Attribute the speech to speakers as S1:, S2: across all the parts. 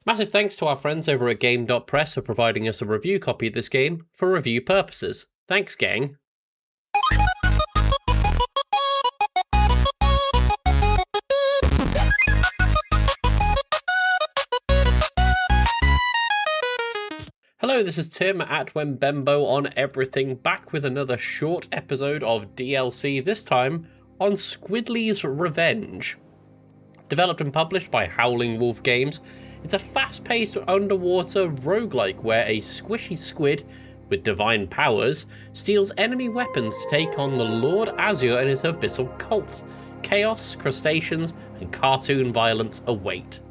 S1: Massive thanks to our friends over at Game.Press for providing us a review copy of this game for review purposes. Thanks, gang. Hello, this is Tim at Wembembo on everything, back with another short episode of DLC, this time on Squidly's Revenge. Developed and published by Howling Wolf Games, it's a fast-paced underwater roguelike where a squishy squid with divine powers steals enemy weapons to take on the Lord Azure and his abyssal cult. Chaos, crustaceans, and cartoon violence await.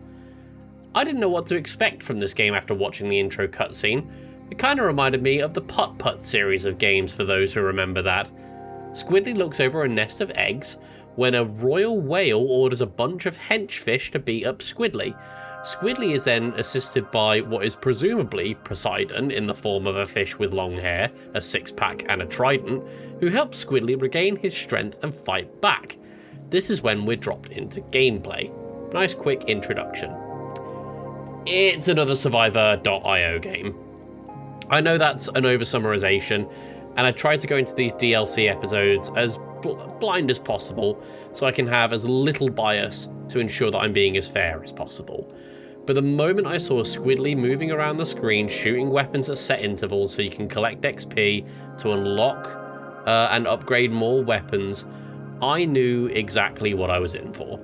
S1: I didn't know what to expect from this game after watching the intro cutscene. It kind of reminded me of the Putt Putt series of games for those who remember that. Squidly looks over a nest of eggs when a royal whale orders a bunch of henchfish to beat up Squidly. Squidly is then assisted by what is presumably Poseidon in the form of a fish with long hair, a six-pack and a trident, who helps Squidly regain his strength and fight back. This is when we're dropped into gameplay. Nice quick introduction. It's another Survivor.io game. I know that's an oversummarization, and I try to go into these DLC episodes as blind as possible so I can have as little bias to ensure that I'm being as fair as possible. But the moment I saw Squidly moving around the screen shooting weapons at set intervals so you can collect XP to unlock and upgrade more weapons, I knew exactly what I was in for.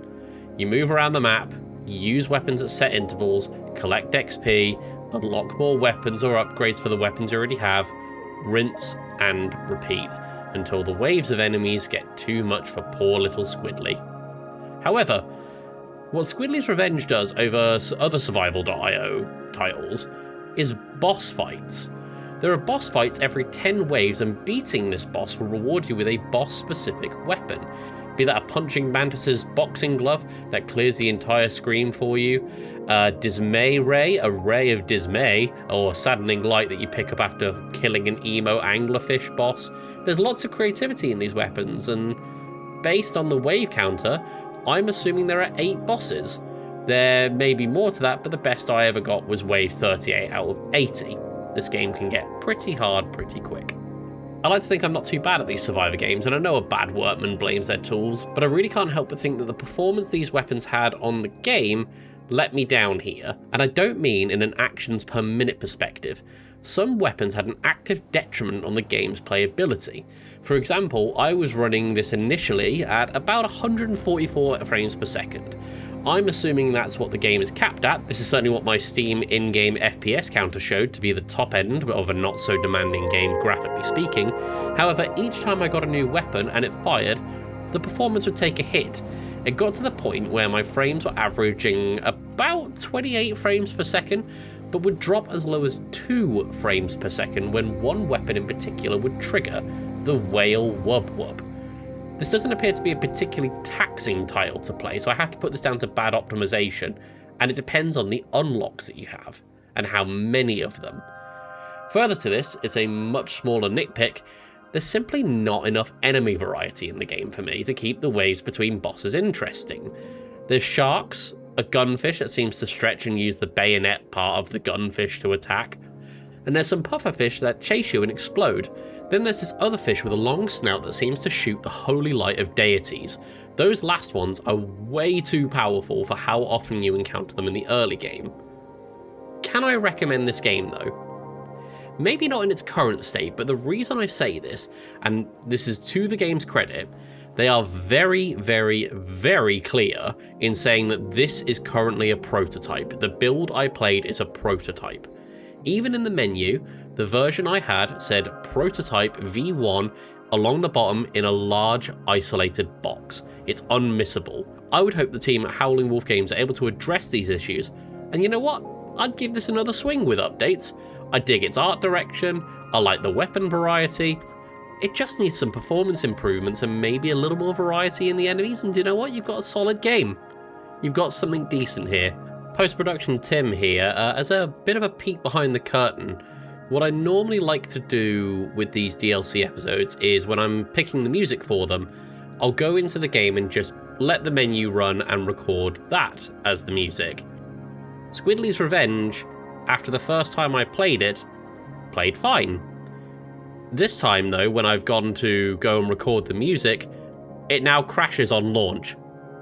S1: You move around the map, you use weapons at set intervals, collect XP, unlock more weapons or upgrades for the weapons you already have, rinse and repeat until the waves of enemies get too much for poor little Squidly. However, what Squidly's Revenge does over other Survival.io titles is boss fights. There are boss fights every 10 waves, and beating this boss will reward you with a boss-specific weapon. Be that a punching mantis's boxing glove that clears the entire screen for you, a dismay ray, a ray of dismay, or a saddening light that you pick up after killing an emo anglerfish boss. There's lots of creativity in these weapons, and based on the wave counter, I'm assuming there are 8 bosses. There may be more to that, but the best I ever got was wave 38 out of 80. This game can get pretty hard pretty quick. I like to think I'm not too bad at these Survivor games, and I know a bad workman blames their tools, but I really can't help but think that the performance these weapons had on the game let me down here. And I don't mean in an actions per minute perspective. Some weapons had an active detriment on the game's playability. For example, I was running this initially at about 144 frames per second. I'm assuming that's what the game is capped at. This is certainly what my Steam in-game FPS counter showed to be the top end of a not so demanding game, graphically speaking. However, each time I got a new weapon and it fired, the performance would take a hit. It got to the point where my frames were averaging about 28 frames per second, but would drop as low as 2 frames per second when one weapon in particular would trigger, the Whale Wub Wub. This doesn't appear to be a particularly taxing title to play, so I have to put this down to bad optimization, and it depends on the unlocks that you have, and how many of them. Further to this, it's a much smaller nitpick. There's simply not enough enemy variety in the game for me to keep the waves between bosses interesting. There's sharks, a gunfish that seems to stretch and use the bayonet part of the gunfish to attack, and there's some pufferfish that chase you and explode. Then there's this other fish with a long snout that seems to shoot the holy light of deities. Those last ones are way too powerful for how often you encounter them in the early game. Can I recommend this game though? Maybe not in its current state, but the reason I say this, and this is to the game's credit, they are very, very, very clear in saying that this is currently a prototype. The build I played is a prototype. Even in the menu, the version I had said Prototype V1 along the bottom in a large, isolated box. It's unmissable. I would hope the team at Howling Wolf Games are able to address these issues, and you know what? I'd give this another swing with updates. I dig its art direction, I like the weapon variety. It just needs some performance improvements and maybe a little more variety in the enemies, and you know what? You've got a solid game. You've got something decent here. Post-production Tim here, as a bit of a peek behind the curtain. What I normally like to do with these DLC episodes is when I'm picking the music for them, I'll go into the game and just let the menu run and record that as the music. Squidly's Revenge, after the first time I played it, played fine. This time though, when I've gone to go and record the music, it now crashes on launch.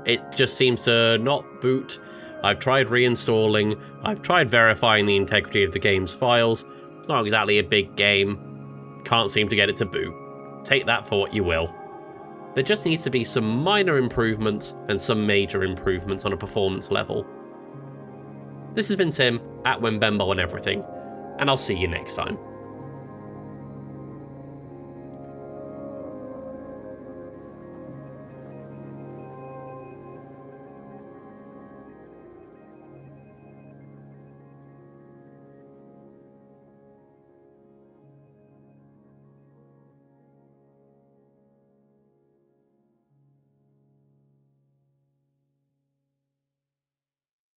S1: It just seems to not boot. I've tried reinstalling, I've tried verifying the integrity of the game's files. It's not exactly a big game. Can't seem to get it to boot. Take that for what you will. There just needs to be some minor improvements and some major improvements on a performance level. This has been Tim, @WhenBembo on everything, and I'll see you next time.